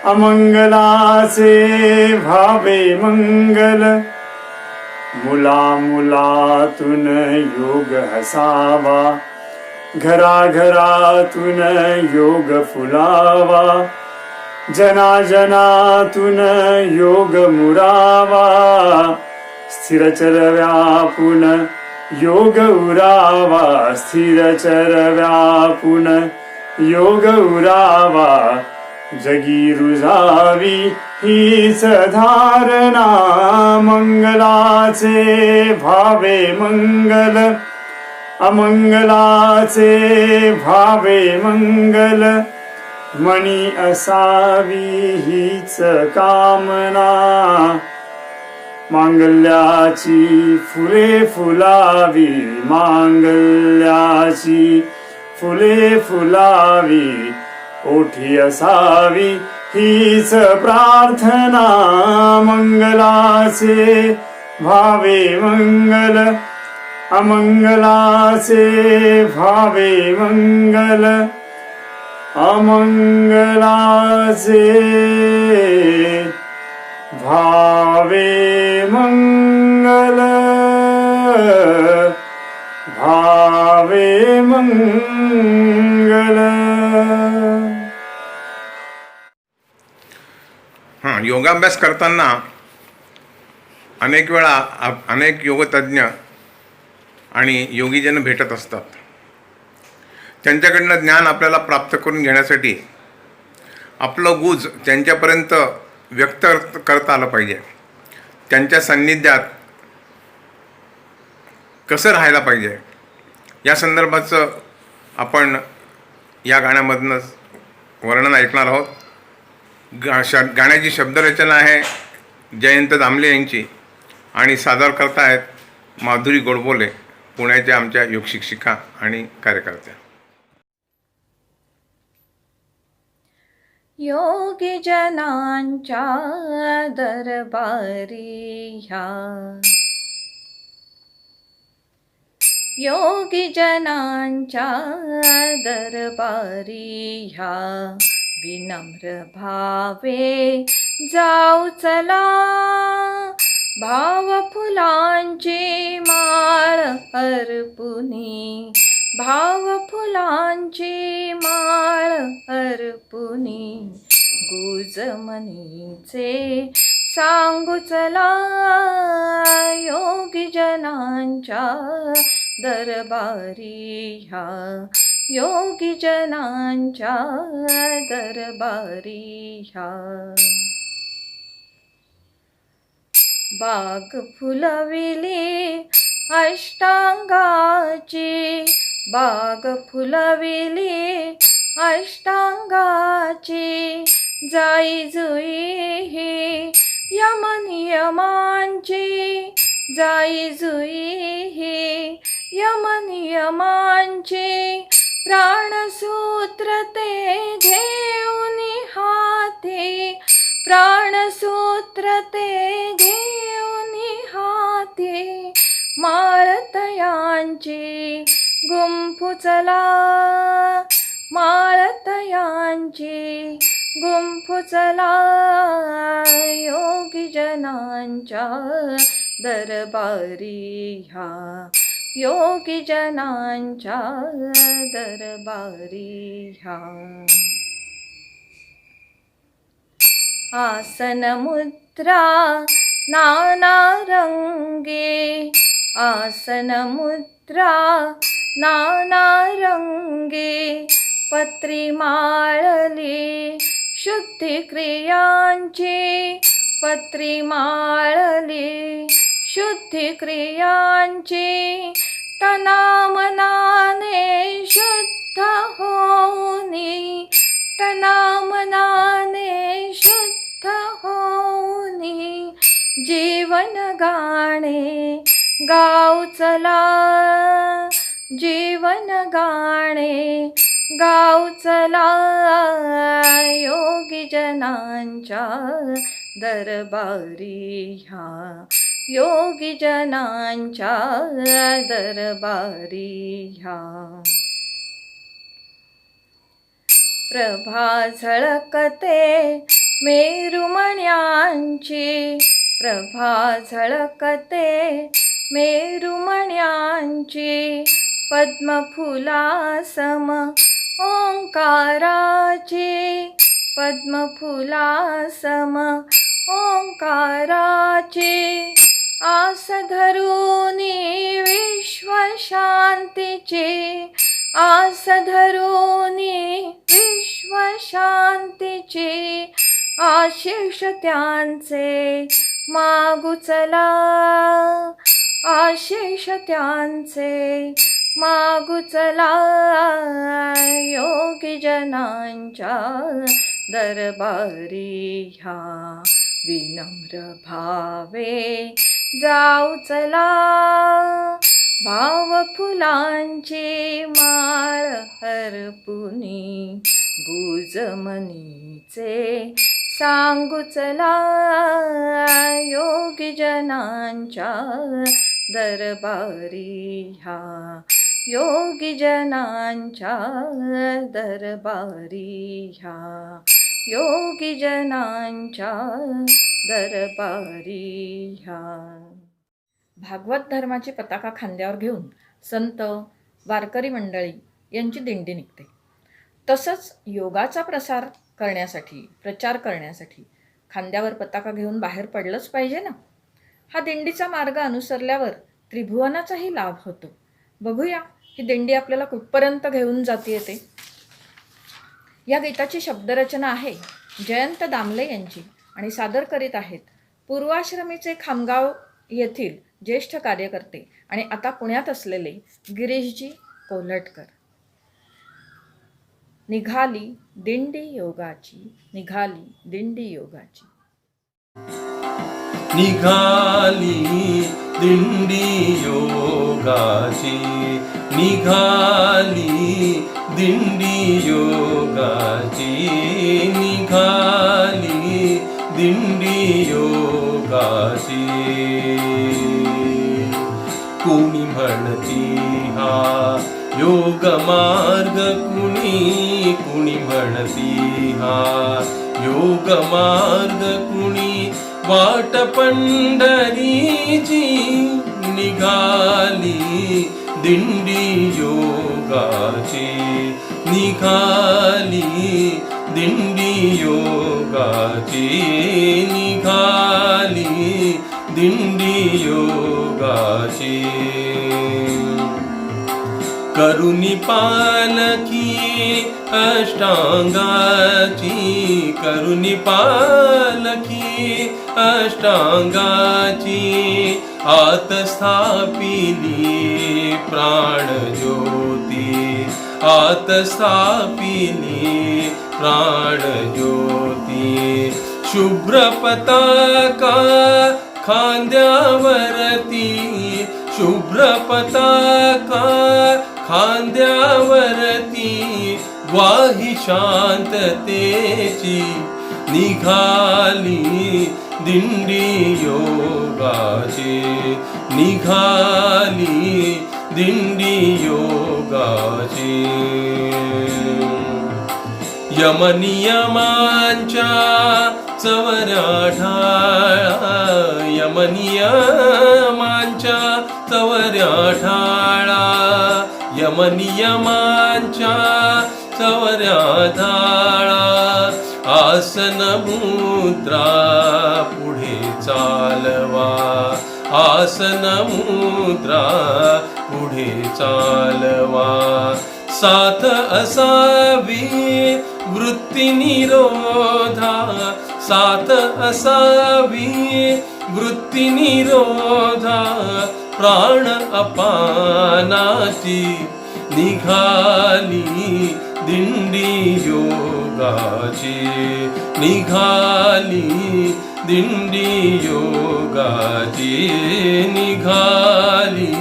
अमंगलाचे भावे मंगल. मुलामुलातून योग हसावा, घराघरातून योग फुलावा, जनाजनातून योग मुरावा, स्थिरचर व्यापून योग उरावा, स्थिरचर व्यापून योग उरावा, जगी रुजावी हीच धारणा, मंगलाचे भावे मंगल, अमंगलाचे भावे मंगल, मनी असावी हीच कामना, मांगल्याची फुले फुलावी, मांगल्याची फुले फुलावी, ओठी असावी हीच प्रार्थना, मंगलाचे भावे मंगल, अमंगलाचे भावे मंगल, अमंगलाचे भावे मंगल, भावे मंगल.
योगाभ्यास करताना अनेक वेळा अनेक योगतज्ञ आणि योगीजन भेटत असतात. त्यांच्याकडनं ज्ञान आपल्याला प्राप्त करून घेण्यासाठी आपलं गुज त्यांच्यापर्यंत व्यक्त करता आलं पाहिजे. त्यांच्या सान्निध्यात कसं राहायला पाहिजे या संदर्भाचं आपण या गाण्यामधूनच वर्णन ऐकणार आहोत. गाण्याची शब्दरचना आहे जयंत दामले यांची आणि सादर करतायत माधुरी गोडबोले, पुण्याच्या आमच्या योग शिक्षिका आणि कार्यकर्त्या.
योगी जनांच्या दरबारी ह्या, योगी जनांच्या दरबारी ह्या, विनम्र भावे जाऊ चला, भाव फुलांची माळ अर्पुनी, भाव फुलांची माळ अर्पुनी, गुज मनीचे सांगू चला, योगी जनांच्या दरबारी ह्या, योगी जनांच्या दरबारी ह्या. बाग फुलविली अष्टांगाची, बाग फुलविली अष्टांगाची, जाई जुई ही यमनियमांची, जाई जुई ही यमनियमांची, प्राणसूत्र ते घेऊन हाती, प्राणसूत्र ते घेऊन हाती, माळतयांची गुंफू चला, माळतयांची गुंफू चला, योगी जनांच्या दरबारी ह्या, योगी जनांच्या दरबारी ह्या. आसन मुद्रा नाना रंगे, आसन मुद्रा नाना रंगे, पत्री माळली शुद्धी क्रियांची, पत्री माळली शुद्धी क्रियांची, तनामनाने शुद्ध होनी, तनामनाने शुद्ध होनी, जीवन गाणे गाऊ चला, जीवन गाणे गाऊ चला, योगी जनांच्या दरबारी ह्या, योगी जनांच्या दरबारी ह्या. प्रभा झळकते मेरुमण्यांची, प्रभा झळकते मेरुमण्यांची, पद्मफुलासम ओंकाराची, पद्मफुलासम ओंकाराची, आस धरूनी विश्वशांतीची, आस धरूनी विश्वशांतीची, आशिष त्यांचे मागू चला, आशिष त्यांचे मागू चला, योगी जनांच्या दरबारी ह्या विनम्र भावे जाऊ चला, भाव फुलांची माळ हरपुनी गुजमनीचे सांगू चला, योगी जनांच्या दरबारी ह्या योगी जनांच्या दरबारी ह्या योगी जनांच्या दरबारी ह्या. भागवत धर्माची पताका खांद्यावर घेऊन संत वारकरी मंडळी यांची दिंडी निघते. तसंच योगाचा प्रचार करण्यासाठी खांद्यावर पताका घेऊन बाहेर पडलंच पाहिजे ना. हा दिंडीचा मार्ग अनुसरल्यावर त्रिभुवनाचाही लाभ होतो. बघूया ही दिंडी आपल्याला कुठपर्यंत घेऊन जाते ते. या गीताची शब्दरचना आहे जयंत दामले यांची आणि सादर करीत आहेत पूर्वाश्रमीचे खामगाव येथील ज्येष्ठ कार्यकर्ते आणि आता पुण्यात असलेले गिरीशजी कोल्हटकर. निघाली दिंडी योगाची, निघाली दिंडी योगाची.
निघाली दिंडी योगाची, निघाली दिंडी योगाची, निघाली दिंडी योगाची. कुणी म्हणती हा योग मार्ग, कुणी म्हणती हा योग मार्ग, कुणी वाट पंढरीची. निघाली दिंडी योगाची, निघाली दिंडी योगाची, निघाली दिंडी योगाची. करुणी पालखी अष्टांगाची, करुणी पालखी अष्टांगाची. आत स्थापिली प्राणज्योती, आत स्थापिली प्राणज्योती. शुभ्र पताका खांद्यावरती, शुभ्र पताका खांद्यावरती. ग्वाही शांततेची. निघाली दिंडी योगाची, निघाली दिंडी योगाची. यमनियमांच्या चवऱ्या ढाळा, यमनियमांच्या चवऱ्या ढाळा. यमनियमांच्या चवऱ्या ढाळा. आसन मुद्रा पुढे चालवा, आसन मुद्रा पुढे चालवा. साथ असावी वृत्ती निरोधा, साथ असावी वृत्ती निरोधा. प्राण अपानाची. निघाली दिंडी योगाची, निघाली दिंडी योगाची, निघाली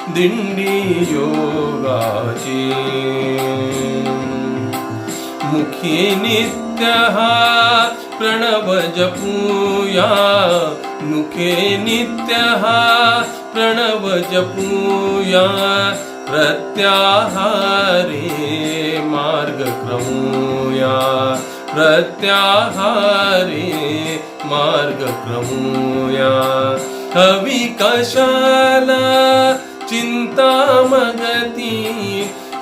दिंडी योगाची. मुखी नित्य हा प्रणव जपूया, मुखे नित्य हा प्रणव जपूया. प्रत्याहारे मार्ग क्रमूया, प्रत्याहारे मार्ग क्रमूया. हवी कशाला चिंता मगती,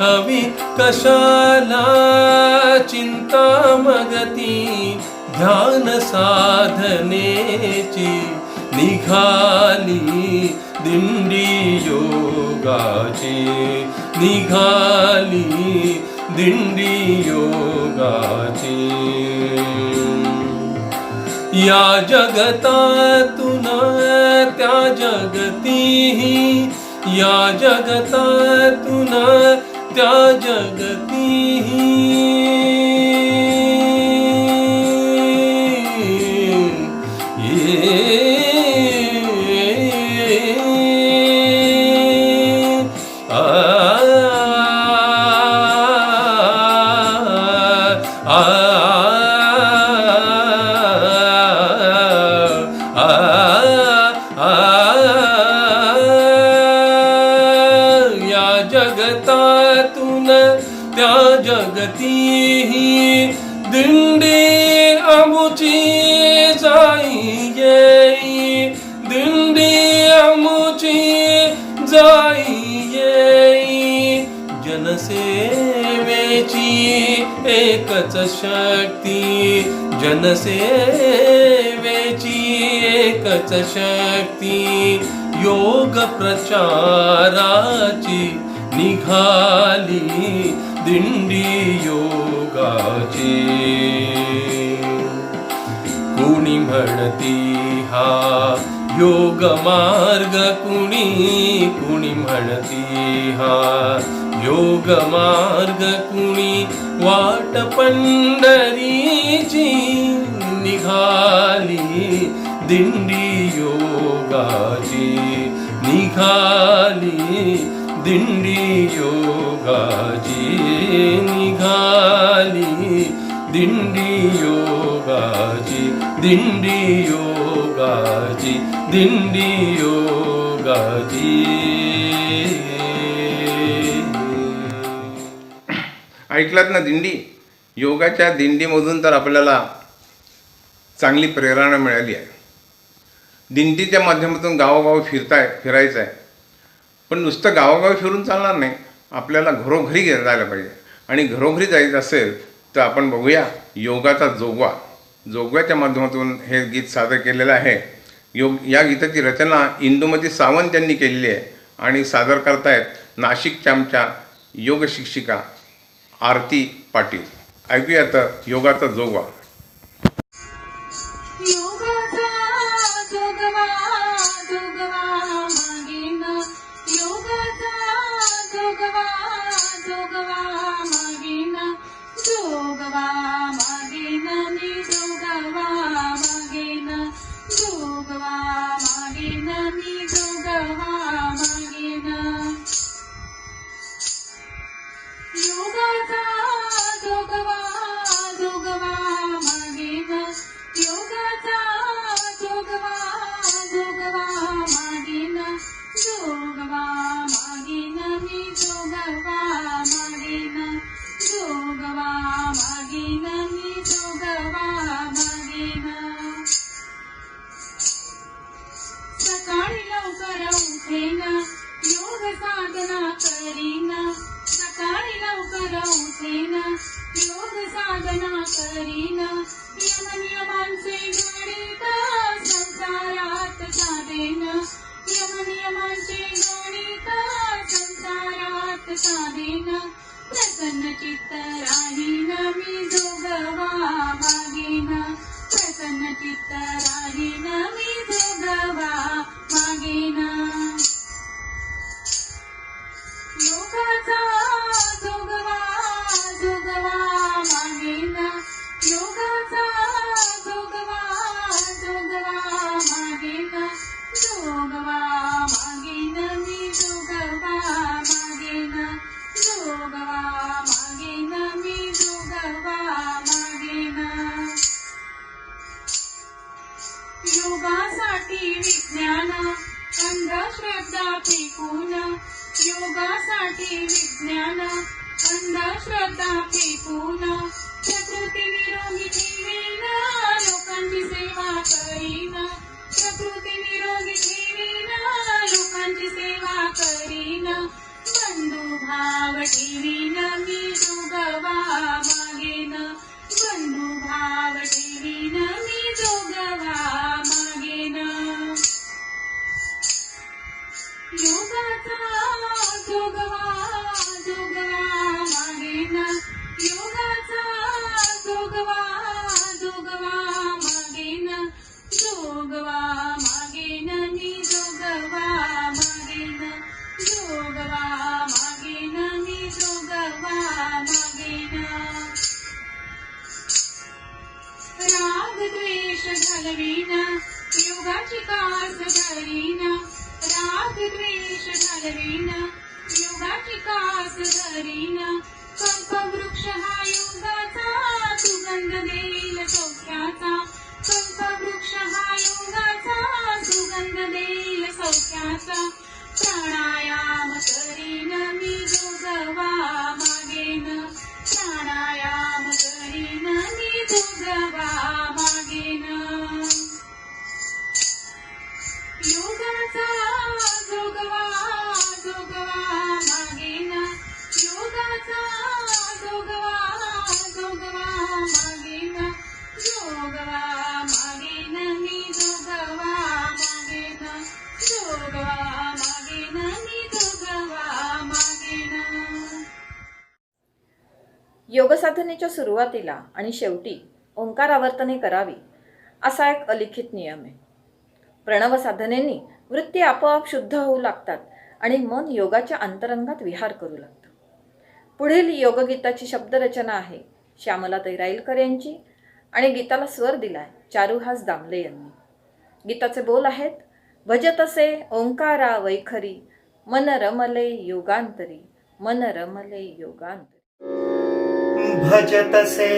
हवी कशाला चिंता मगती. ध्यान साधनेची निघाली दिंडी योगाची, निघाली दिंडी योगाची. या जगतातून त्या जगतीही, या जगतातून त्या जगतीही. जगतातून त्या जगतीही दिंडी आमुची जाई येई, दिंडी आमुची जाई येई. जनसेवेची एकच शक्ती, जनसेवेची एकच शक्ती. योग प्रचाराची निघाली दिंडी योगाची. कुणी म्हणती हा योग मार्ग, कुणी म्हणती हा योग मार्ग. कुणी वाट पंढरीची निघाली दिंडी योगाची, निघाली दिंडी योगाची, निघाली दिंडी योगाची, दिंडी योगाची, दिंडी योगाची.
ऐकलात ना दिंडी? योगाच्या दिंडीमधून तर आपल्याला चांगली प्रेरणा मिळाली आहे. दिंडीच्या माध्यमातून गावोगाव फिरायचं आहे. पण नुसतं गावोगावी फिरून चालणार नाही, आपल्याला घरोघरी जायला पाहिजे. आणि घरोघरी जायचं असेल तर आपण बघूया योगाचा जोगवा. जोगव्याच्या माध्यमातून हे गीत सादर केलेलं आहे. या गीताची रचना इंदुमती सावंत यांनी केलेली आहे आणि सादर करतायत नाशिकच्या आमच्या योग शिक्षिका आरती पाटील. ऐकूया तर योगाचा जोगवा.
सकाळी लवकर उठेन योग साधना करीन, सकाळी लवकर उठेन योग साधना करीन. यमनियमांचे गणित संसारात साधेन, यमनियमांचे गणित संसारात साधेन. प्रसन्न चित्त राहीन मी जोगवा मागेन, प्रसन्न चित्त राहीन मी जोगवा मागेन. योगाचा जोगवा जोगवा मागेन, योगाचा जोगवा जोगवा मागेन, जोगवा मागेन मी जोगवा मागेन, जोगवा मागेन मी जोगवा मागेन. योगासाठी विज्ञान अंधश्रद्धा फेकून, योगासाठी विज्ञान अंधश्रद्धा फेकून. प्रकृती विरोधी योगाचा जोगवा जोगवा मागेन योगाचा जोगवा जोगवा मागेन जोगवा मागेन मी जोगवा मागेन जोगवा मागेन मी जोगवा मागेन.
योगसाधनेच्या सुरुवातीला आणि शेवटी ओंकार आवर्तने करावी असा एक अलिखित नियम आहे. प्रणव साधनेने वृत्ती आपोआप शुद्ध होऊ लागतात आणि मन योगाच्या अंतरंगात विहार करू लागतं. पुढील योगगीताची शब्दरचना आहे श्यामलाताई राईलकर यांची आणि गीताला स्वर दिलाय चारुहास दामले यांनी. गीताचे बोल आहेत, भजतसे ओंकारा वैखरी मन रमले योगांतरी मन रमले योगांतरी.
भजतसे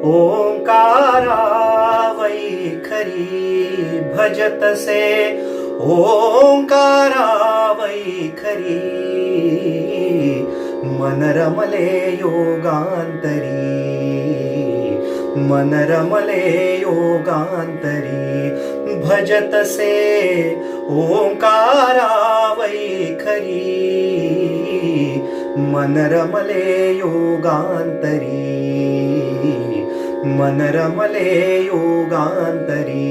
ओंकारा वैखरी भजतसे ओंकारा वैखरी मन रमले योगांतरी मन रमले योगांतरी. भजतसे ओंकारा वैखरी मन रमले योगांतरी मन रमले योगांतरी.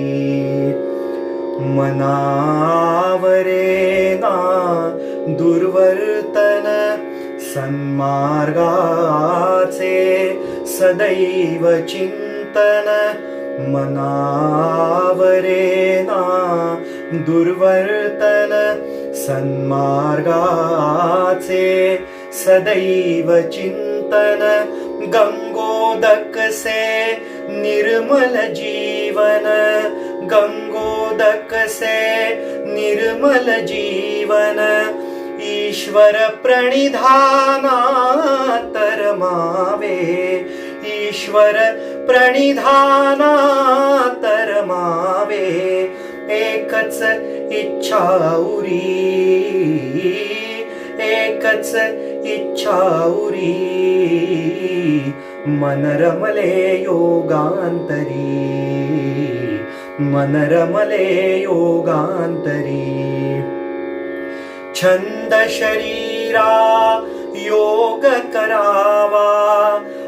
मनावरे ना दुर्वर्तन सन्मार्गाचे सदैव चिंतन. मनावरे ना दुर्वर्तन सन्मार्गाचे सदैव चिंतन. गंगोदक से निर्मल जीवन गंगोदक से निर्मल जीवन. ईश्वर प्रणिधाना तरमावे ईश्वर प्रणिधाना तरमावे. एकच इच्छा उरी एकच इच्छा उरी मन रमले योगांतरी मन रमले योगांतरी. छंद शरीरा योग करावा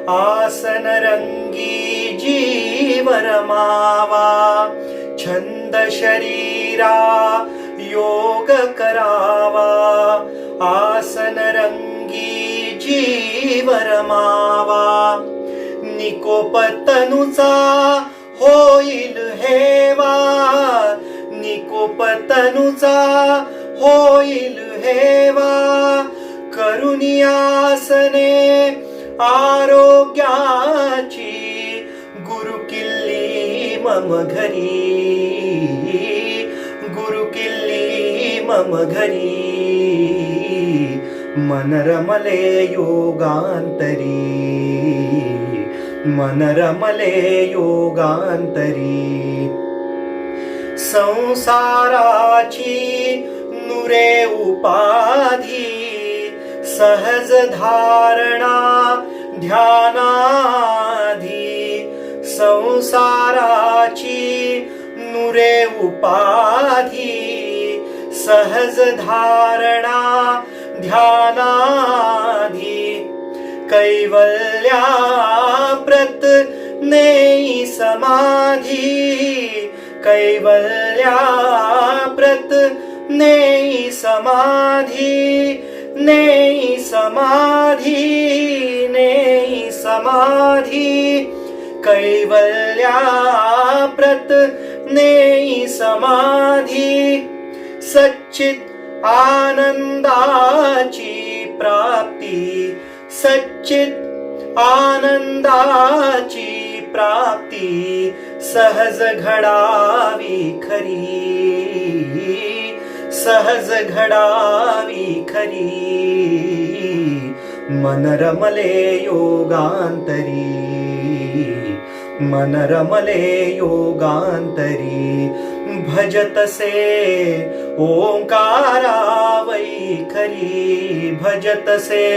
आसन रंगी जीव रमावा. छंद शरीरा योग करावा आसन रंगी जीव रमावा. निकोप तनुचा होईल हेवा निकोप तनुचा होईल हेवा. करुनियासने आरोग्याची गुरुकिल्ली मम घरी गुरुकिल्ली मम घरी. मन रमले योगांतरी मन रमले योगांतरी. संसाराची नुरे उपाधी सहज धारणा ध्यानाधी. संसाराची नुरे उपाधी सहज धारणा ध्यानाधी. कैवल्या प्रत नेई समाधी कैवल्या प्रत नेई समाधी नेई समाधी नेई समाधी. कैवल्या प्रत नेई समाधी. सच्चित आनंदाची प्राप्ती सच्चित आनंदाची प्राप्ती सहज घडावी खरी सहज घडावी खरी. मन रमले योगांतरी मन रमले योगांतरी. भजतसे ओंकारा वैखरी भजतसे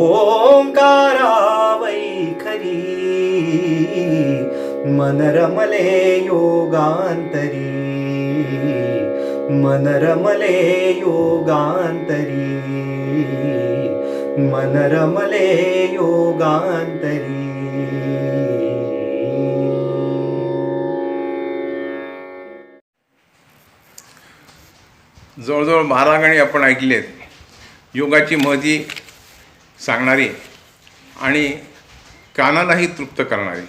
ओंकारा वैखरी. मन रमले योगांतरी मन रमले योगांतरी, मन रमले योगांतरी.
जवळजवळ 12 गाणी आपण ऐकली आहेत, योगाची महती सांगणारी आणि कानालाही तृप्त करणारी.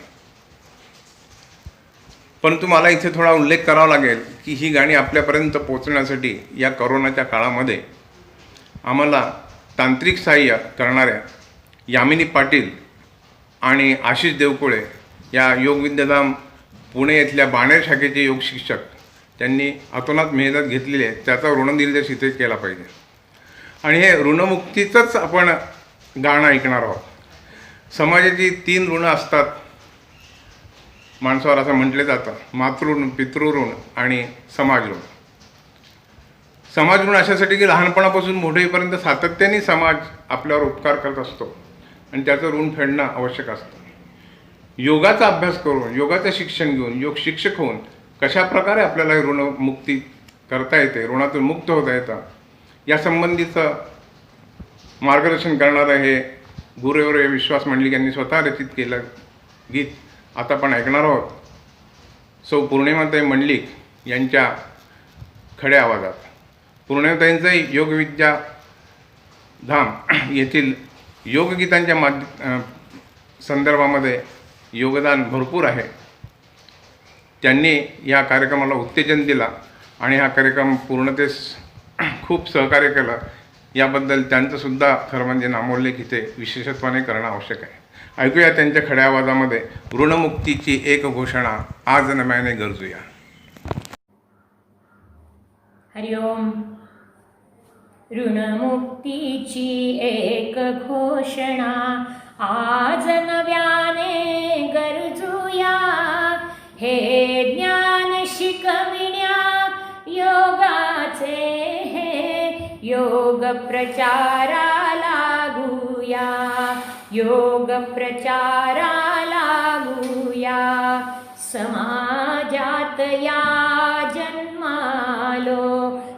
परंतु मला इथे थोडा उल्लेख करावा लागेल की ही गाणी आपल्यापर्यंत पोहोचण्यासाठी या करोनाच्या काळामध्ये आम्हाला तांत्रिक सहाय्य करणाऱ्या यामिनी पाटील आणि आशिष देवकुळे या योगविद्याधाम पुणे येथल्या बाणेर शाखेचे योग शिक्षक त्यांनी अतोनात मेहनत घेतलेली आहे, त्याचा ऋणनिर्देश इथे केला पाहिजे. आणि हे ऋणमुक्तीचंच आपण गाणं ऐकणार आहोत. समाजाची 3 ऋणं असतात माणसावर असं म्हटलं जातं, मातृऋण, पितृऋण आणि समाजऋण. समाजऋण अशासाठी की लहानपणापासून मोठेपर्यंत सातत्याने समाज आपल्यावर उपकार करत असतो आणि त्याचं ऋण फेडणं आवश्यक असतं. योगाचा अभ्यास करून, योगाचं शिक्षण घेऊन, योग शिक्षक होऊन कशा प्रकारे आपल्याला ऋणमुक्ती करता येते, ऋणातून मुक्त होता येतं, यासंबंधीचं मार्गदर्शन करणारं हे गुरुवर विश्वास मंडलिक यांनी स्वतः रचित केलं गीत आता आपण ऐकणार आहोत. सौ पूर्णिमाताई मंडलिक यांच्या खड्या आवाजात. पूर्णिमाताईंचंही योगविद्या धाम येथील योगगीतांच्या संदर्भामध्ये योगदान भरपूर आहे. त्यांनी या कार्यक्रमाला उत्तेजन दिला आणि हा कार्यक्रम पूर्णतेस खूप सहकार्य केलं. याबद्दल त्यांचंसुद्धा खरं म्हणजे नामोल्लेख इथे विशेषत्वाने करणं आवश्यक आहे. ऐकूया त्यांच्या खड्या आवाजामध्ये ऋणमुक्तीची एक घोषणा आज नव्याने गरजूया.
हरिओम. ऋणमुक्तीची एक घोषणा आज नव्याने गरजूया. हे ज्ञान शिकविण्या योगाचे हे योग प्रचारा लागूया, योग प्रचारा लागूया. समाजात या जन्मालो,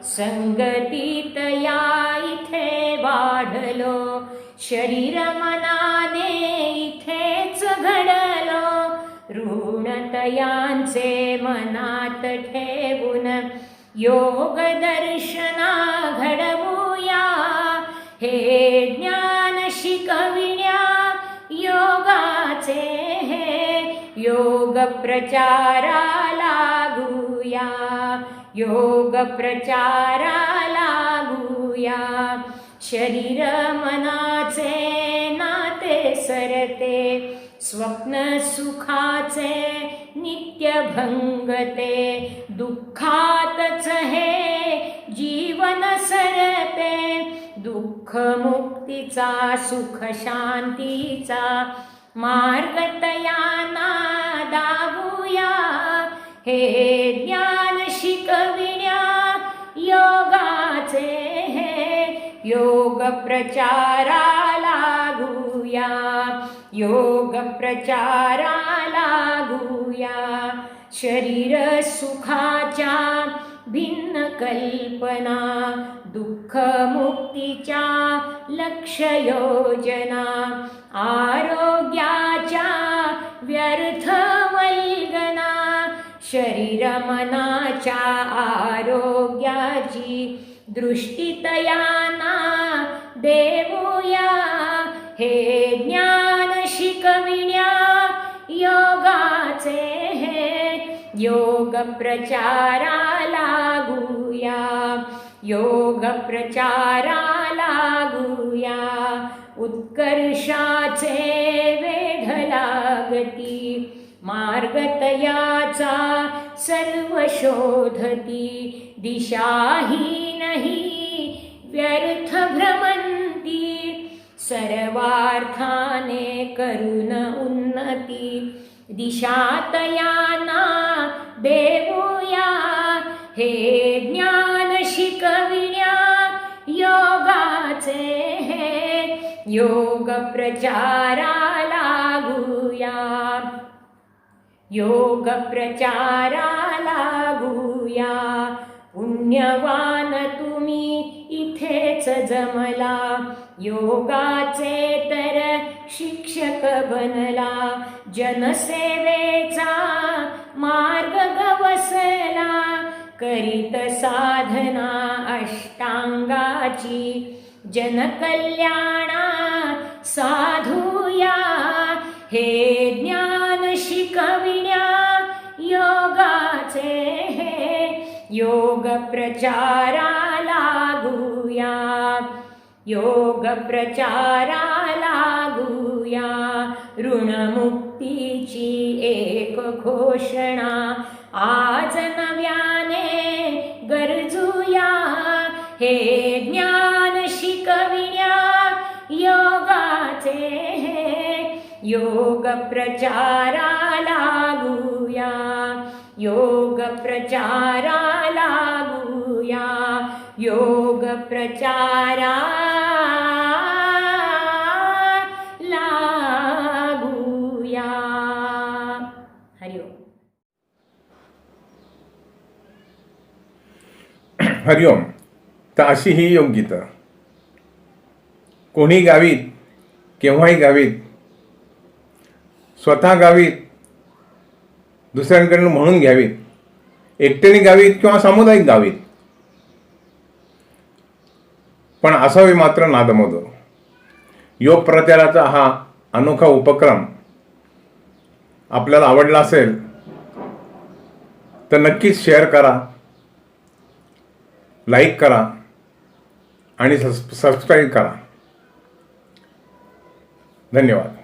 संगतीत या इथे वाढलो, शरीर मनाने इथेच घडलो. ऋणतयांचे मनात ठेवून योग दर्शना घडवूया. हे ज्ञान शिकविण्या योगाचे हे योग प्रचारा लागूया, योग प्रचारा लागूया. शरीर मनाचे नाते सरते, स्वप्न सुखाचे नित्य भंगते. दुःखातच हे जीवन सरते, दुःख मुक्तीचा सुख शांतीचा मार्ग तयाना दाबूया. हे ज्ञान शिकविण्या योगाचे हे योग प्रचारा लागूया, योग प्रचारा लागूया. शरीर सुखाच्या भिन्न कल्पना, दुःख मुक्तीच्या लक्ष्य योजना. आरोग्याच्या व्यर्थ वल्गना, शरीर मनाच्या आरोग्याची दृष्टी तयाना देऊया. हे ज्ञान शिकविण्या योगाचे हे योग प्रचारा लागूया, योग प्रचारा लागूया. उत्कर्षाचे वेध लागती, मार्ग तयाचा सर्व शोधती. दिशाहीनही व्यर्थ भ्रमंती, सर्वार्थाने करून उन्नती. दिशा तयाना देऊया. हे ज्ञान शिकविण्या योगाचे हे योग प्रचारा लागूया, योग प्रचारा लागूया. पुण्य पुण्यवान तुम्ही इथेच जमला, योगाचे तर शिक्षक बनला, जनसेवेचा मार्ग गवसला, करीत साधना अष्टांगाची, जनकल्याणा साधूया, हे ज्ञान शिकविण्या योगाचे, योग प्रचारा लागूया, योग प्रचारा लागूया, ऋणमुक्तीची एक घोषणा आज नव्याने गरजूया, हे ज्ञान शिकविण्या योगाचे, योग प्रचारा लागूया, योग प्रचारा लागूया, योग प्रचारा लागूया. हरिओम.
हरिओम. तर अशी ही योगगीता कोणी गावीत, केव्हाही गावीत, स्वतः गावीत, दुसऱ्यांकडून म्हणून घ्यावीत, एकट्याने गावीत किंवा सामुदायिक गावीत, पण असावी मात्र नादमधुर. योग प्रचाराचा हा अनोखा उपक्रम आपल्याला आवडला असेल तर नक्कीच शेअर करा, लाईक करा आणि सबस्क्राईब करा. धन्यवाद.